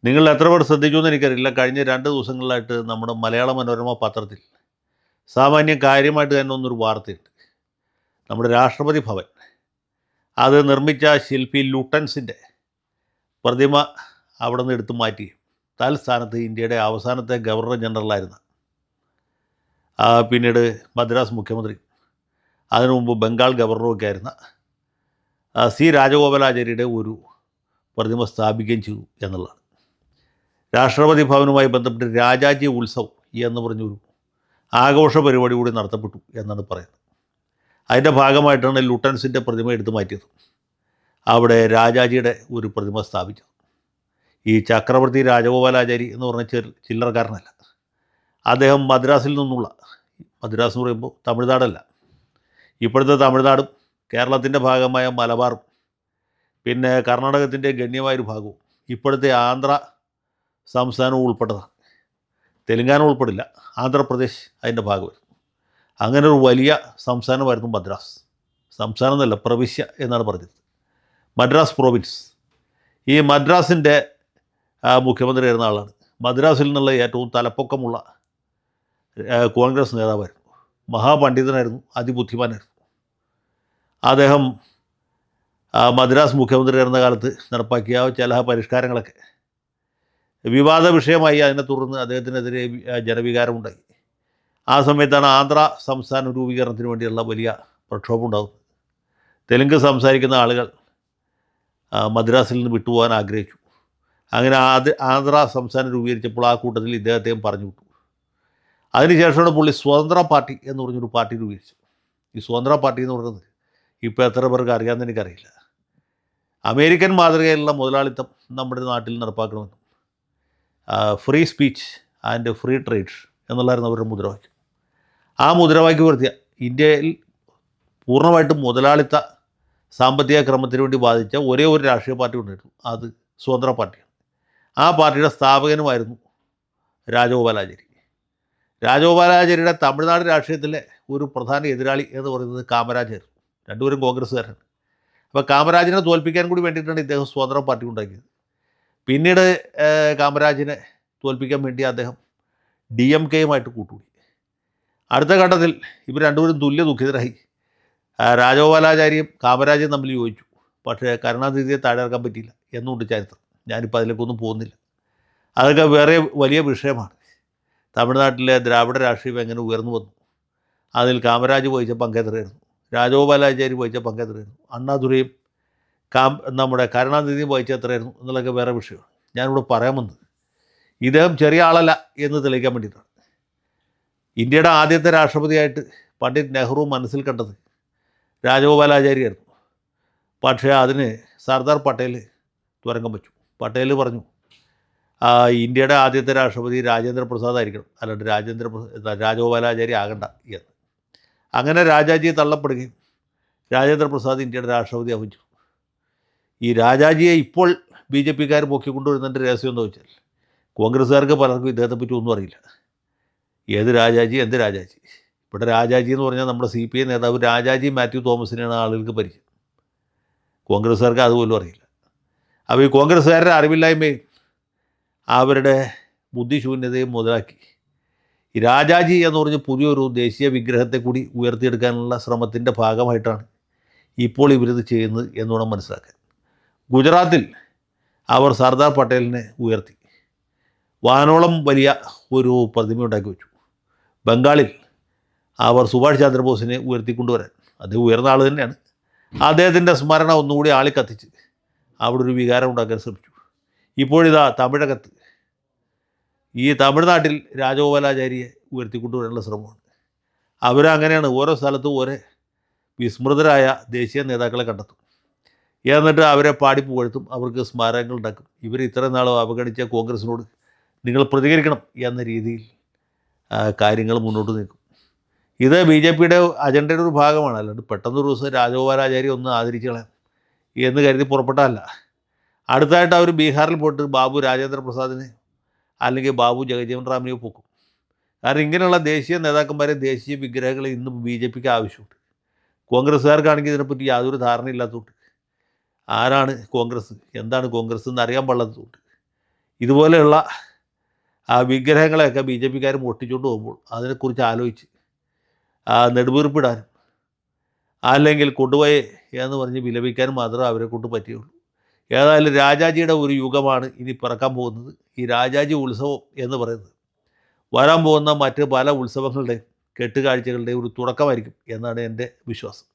നിങ്ങൾ എത്ര പേർ ശ്രദ്ധിച്ചു എന്ന് എനിക്കറിയില്ല. കഴിഞ്ഞ 2 ദിവസങ്ങളിലായിട്ട് നമ്മുടെ മലയാള മനോരമ പത്രത്തിൽ സാമാന്യം കാര്യമായിട്ട് തന്നെ ഒന്നൊരു വാർത്തയുണ്ട്. നമ്മുടെ രാഷ്ട്രപതി ഭവൻ അത് നിർമ്മിച്ച ശില്പി ലുട്ടൻസിൻ്റെ പ്രതിമ അവിടെ നിന്ന് എടുത്തു മാറ്റി തൽസ്ഥാനത്ത് ഇന്ത്യയുടെ അവസാനത്തെ ഗവർണർ ജനറലായിരുന്ന പിന്നീട് മദ്രാസ് മുഖ്യമന്ത്രി, അതിനു മുമ്പ് ബംഗാൾ ഗവർണറൊക്കെ ആയിരുന്ന സി രാജഗോപാലാചാര്യയുടെ ഒരു പ്രതിമ സ്ഥാപിക്കുകയും ചെയ്തു എന്നുള്ളതാണ്. രാഷ്ട്രപതി ഭവനുമായി ബന്ധപ്പെട്ട് രാജാജി ഉത്സവ് എന്ന് പറഞ്ഞൊരു ആഘോഷ പരിപാടി കൂടി നടത്തപ്പെട്ടു എന്നാണ് പറയുന്നത്. അതിൻ്റെ ഭാഗമായിട്ടാണ് ലുട്ടൻസിൻ്റെ പ്രതിമ എടുത്തു മാറ്റിയത്. അവിടെ രാജാജിയുടെ ഒരു പ്രതിമ സ്ഥാപിച്ചത്. ഈ ചക്രവർത്തി രാജഗോപാലാചാരി എന്ന് പറഞ്ഞ ചില്ലറക്കാരനല്ല. അദ്ദേഹം മദ്രാസിൽ നിന്നുള്ള, മദ്രാസ് എന്ന് പറയുമ്പോൾ തമിഴ്നാടല്ല, ഇപ്പോഴത്തെ തമിഴ്നാടും കേരളത്തിൻ്റെ ഭാഗമായ മലബാറും പിന്നെ കർണാടകത്തിൻ്റെ ഗണ്യമായൊരു ഭാഗവും ഇപ്പോഴത്തെ ആന്ധ്ര സംസ്ഥാനവും ഉൾപ്പെട്ടതാണ്. തെലുങ്കാന ഉൾപ്പെടില്ല, ആന്ധ്രാപ്രദേശ് അതിൻ്റെ ഭാഗമായിരുന്നു. അങ്ങനെ ഒരു വലിയ സംസ്ഥാനമായിരുന്നു മദ്രാസ്. സംസ്ഥാനം എന്നല്ല, പ്രവിശ്യ എന്നാണ് പറഞ്ഞത്, മദ്രാസ് പ്രോവിൻസ്. ഈ മദ്രാസിൻ്റെ മുഖ്യമന്ത്രി ആയിരുന്ന ആളാണ്. മദ്രാസിൽ നിന്നുള്ള ഏറ്റവും തലപ്പൊക്കമുള്ള കോൺഗ്രസ് നേതാവായിരുന്നു. മഹാപണ്ഡിതനായിരുന്നു, അതിബുദ്ധിമാനായിരുന്നു. അദ്ദേഹം മദ്രാസ് മുഖ്യമന്ത്രി ആയിരുന്ന കാലത്ത് നടപ്പാക്കിയ ചില പരിഷ്കാരങ്ങളൊക്കെ വിവാദ വിഷയമായി. അതിനെ തുടർന്ന് അദ്ദേഹത്തിനെതിരെ ജനവികാരമുണ്ടായി. ആ സമയത്താണ് ആന്ധ്ര സംസ്ഥാന രൂപീകരണത്തിന് വേണ്ടിയുള്ള വലിയ പ്രക്ഷോഭം ഉണ്ടാകുന്നത്. തെലുങ്ക് സംസാരിക്കുന്ന ആളുകൾ മദ്രാസിൽ നിന്ന് വിട്ടുപോകാൻ ആഗ്രഹിച്ചു. അങ്ങനെ ആന്ധ്ര സംസ്ഥാനം രൂപീകരിച്ചപ്പോൾ ആ കൂട്ടത്തിൽ ഇദ്ദേഹത്തെയും പറഞ്ഞു വിട്ടു. അതിനുശേഷമാണ് പുള്ളി സ്വതന്ത്ര പാർട്ടി എന്ന് പറഞ്ഞൊരു പാർട്ടി രൂപീകരിച്ചു. ഈ സ്വതന്ത്ര പാർട്ടി എന്ന് പറയുന്നത് ഇപ്പോൾ എത്ര പേർക്ക് അറിയാമെന്ന് എനിക്കറിയില്ല. അമേരിക്കൻ മാതൃകയിലുള്ള മുതലാളിത്തം നമ്മുടെ നാട്ടിൽ നടപ്പാക്കണമെന്നും free speech and free trade എന്നുള്ളതായിരുന്നു അവരുടെ മുദ്രാവാക്യം. ആ മുദ്രാവാക്യം വരുത്തിയ ഇന്ത്യയിൽ പൂർണ്ണമായിട്ടും മുതലാളിത്ത സാമ്പത്തിക ക്രമത്തിന് വേണ്ടി ബാധിച്ച ഒരേ ഒരു രാഷ്ട്രീയ പാർട്ടി ഉണ്ടായിരുന്നു, അത് സ്വതന്ത്ര പാർട്ടിയാണ്. ആ പാർട്ടിയുടെ സ്ഥാപകനുമായിരുന്നു രാജഗോപാലാചാരി. രാജഗോപാലാചാരിയുടെ തമിഴ്നാട് രാഷ്ട്രീയത്തിലെ ഒരു പ്രധാന എതിരാളി എന്ന് പറയുന്നത് കാമരാജായിരുന്നു. രണ്ടുപേരും കോൺഗ്രസ്സുകാരാണ്. അപ്പോൾ കാമരാജിനെ തോൽപ്പിക്കാൻ കൂടി വേണ്ടിയിട്ടാണ് ഇദ്ദേഹം സ്വതന്ത്ര പാർട്ടി ഉണ്ടാക്കിയത്. പിന്നീട് കാമരാജിനെ തോൽപ്പിക്കാൻ വേണ്ടി അദ്ദേഹം DMK-യുമായിട്ട് കൂട്ടുകൂടി. അടുത്ത ഘട്ടത്തിൽ ഇവർ രണ്ടുപേരും തുല്യ ദുഃഖിതരായി. രാജഗോപാലാചാരിയും കാമരാജും തമ്മിൽ യോജിച്ചു. പക്ഷേ കരുണാനിധിയെ താഴെ ഇറക്കാൻ പറ്റിയില്ല എന്നുകൊണ്ട് ചരിത്രം. ഞാനിപ്പോൾ അതിലേക്കൊന്നും പോകുന്നില്ല. അതൊക്കെ വേറെ വലിയ വിഷയമാണ്. തമിഴ്നാട്ടിലെ ദ്രാവിഡ രാഷ്ട്രീയം എങ്ങനെ ഉയർന്നു വന്നു, അതിൽ കാമരാജ് വഹിച്ച പങ്കെത്രയായിരുന്നു, രാജഗോപാലാചാരി വഹിച്ച പങ്കെത്രയായിരുന്നു, അണ്ണാദുരയും നമ്മുടെ കരുണാനിധിയും വഹിച്ച എത്രയായിരുന്നു എന്നുള്ളതൊക്കെ വേറെ വിഷയമാണ്. ഞാനിവിടെ പറയാൻ വന്നത് ഇദ്ദേഹം ചെറിയ ആളല്ല എന്ന് തെളിയിക്കാൻ വേണ്ടിയിട്ടാണ്. ഇന്ത്യയുടെ ആദ്യത്തെ രാഷ്ട്രപതിയായിട്ട് പണ്ഡിറ്റ് നെഹ്റു മനസ്സിൽ കണ്ടത് രാജഗോപാലാചാരിയായിരുന്നു. പക്ഷേ അതിന് സർദാർ പട്ടേൽ തുരങ്കം വെച്ചു. പട്ടേൽ പറഞ്ഞു ഇന്ത്യയുടെ ആദ്യത്തെ രാഷ്ട്രപതി രാജേന്ദ്ര പ്രസാദ് ആയിരിക്കണം, അല്ലാണ്ട് രാജഗോപാലാചാരി ആകണ്ട എന്ന്. അങ്ങനെ രാജാജിയെ തള്ളപ്പെടുകയും രാജേന്ദ്ര പ്രസാദ് ഇന്ത്യയുടെ രാഷ്ട്രപതി ആവിച്ചു. ഈ രാജാജിയെ ഇപ്പോൾ BJP-ക്കാർ പൊക്കിക്കൊണ്ടുവരുന്നതിൻ്റെ രഹസ്യം എന്താ വെച്ചാൽ, കോൺഗ്രസ്സുകാർക്ക് പലർക്കും ഇദ്ദേഹത്തെ പറ്റി ഒന്നും അറിയില്ല. ഏത് രാജാജി, എന്ത് രാജാജി? ഇവിടെ രാജാജി എന്ന് പറഞ്ഞാൽ നമ്മുടെ CPI നേതാവ് രാജാജി മാത്യു തോമസിനെയാണ് ആളുകൾക്ക് പരിചയം. കോൺഗ്രസ്സുകാർക്ക് അതുപോലും അറിയില്ല. അപ്പോൾ ഈ കോൺഗ്രസ്സുകാരുടെ അറിവില്ലായ്മയും അവരുടെ ബുദ്ധിശൂന്യതയും മുതലാക്കി ഈ രാജാജി എന്ന് പറഞ്ഞ് പുതിയൊരു ദേശീയ വിഗ്രഹത്തെ കൂടി ഉയർത്തിയെടുക്കാനുള്ള ശ്രമത്തിൻ്റെ ഭാഗമായിട്ടാണ് ഇപ്പോൾ ഇവരിത് ചെയ്യുന്നത് എന്ന് വേണം മനസ്സിലാക്കാൻ. ഗുജറാത്തിൽ അവർ സർദാർ പട്ടേലിനെ ഉയർത്തി വാനോളം വലിയ ഒരു പ്രതിമ ഉണ്ടാക്കി വെച്ചു. ബംഗാളിൽ അവർ സുഭാഷ് ചന്ദ്രബോസിനെ ഉയർത്തിക്കൊണ്ടുവരാൻ, അദ്ദേഹം ഉയർന്ന ആൾ തന്നെയാണ്, അദ്ദേഹത്തിൻ്റെ സ്മരണ ഒന്നുകൂടി ആളിക്കത്തിച്ച് അവിടെ ഒരു വികാരം ഉണ്ടാക്കാൻ ശ്രമിച്ചു. ഇപ്പോഴിതാ തമിഴകത്ത്, ഈ തമിഴ്നാട്ടിൽ രാജഗോപാലാചാരിയെ ഉയർത്തിക്കൊണ്ടുവരാനുള്ള ശ്രമമാണ്. അവരങ്ങനെയാണ് ഓരോ സ്ഥലത്തും ഓരോ വിസ്മൃതരായ ദേശീയ നേതാക്കളെ കണ്ടെത്തും, എന്നിട്ട് അവരെ പാടിപ്പുകഴ്ത്തും, അവർക്ക് സ്മാരകങ്ങൾ ഉണ്ടാക്കും. ഇവർ ഇത്രയും നാളും അവഗണിച്ച കോൺഗ്രസിനോട് നിങ്ങൾ പ്രതികരിക്കണം എന്ന രീതിയിൽ കാര്യങ്ങൾ മുന്നോട്ട് നീക്കും. ഇത് BJP-യുടെ അജണ്ടയുടെ ഒരു ഭാഗമാണ്. അല്ലാണ്ട് പെട്ടെന്നൊരു ദിവസം രാജഗോപാലാചാരി ഒന്ന് ആദരിച്ചു കളയാം എന്ന് കരുതി പുറപ്പെട്ടതല്ല. അടുത്തായിട്ട് അവർ ബീഹാറിൽ പോയിട്ട് ബാബു രാജേന്ദ്ര പ്രസാദിനെ അല്ലെങ്കിൽ ബാബു ജഗജീവൻ റാമിനെയോ പൊക്കും. കാരണം ഇങ്ങനെയുള്ള ദേശീയ നേതാക്കന്മാരെ, ദേശീയ വിഗ്രഹങ്ങളെ ഇന്നും BJP-ക്ക് ആവശ്യമുണ്ട്. കോൺഗ്രസ്സുകാർക്കാണെങ്കിൽ ഇതിനെപ്പറ്റി യാതൊരു ധാരണയില്ലാത്തതുകൊണ്ട്, ആരാണ് കോൺഗ്രസ്, എന്താണ് കോൺഗ്രസ് എന്ന് അറിയാൻ പാടില്ലാത്തതുകൊണ്ട് ഇതുപോലെയുള്ള വിഗ്രഹങ്ങളെയൊക്കെ ബി ജെ പിക്കാർ പൊട്ടിച്ചുകൊണ്ട് പോകുമ്പോൾ അതിനെക്കുറിച്ച് ആലോചിച്ച് നെടുവീർപ്പിടാനും അല്ലെങ്കിൽ കൊണ്ടുപോയി എന്ന് പറഞ്ഞ് വിലപിക്കാനും മാത്രമേ അവരെ കൊണ്ട് പറ്റുകയുള്ളൂ. ഏതായാലും രാജാജിയുടെ ഒരു യുഗമാണ് ഇനി പിറക്കാൻ പോകുന്നത്. ഈ രാജാജി ഉത്സവം എന്ന് പറയുന്നത് വരാൻ പോകുന്ന മറ്റ് പല ഉത്സവങ്ങളുടെയും കെട്ടുകാഴ്ചകളുടെയും ഒരു തുടക്കമായിരിക്കും എന്നാണ് എൻ്റെ വിശ്വാസം.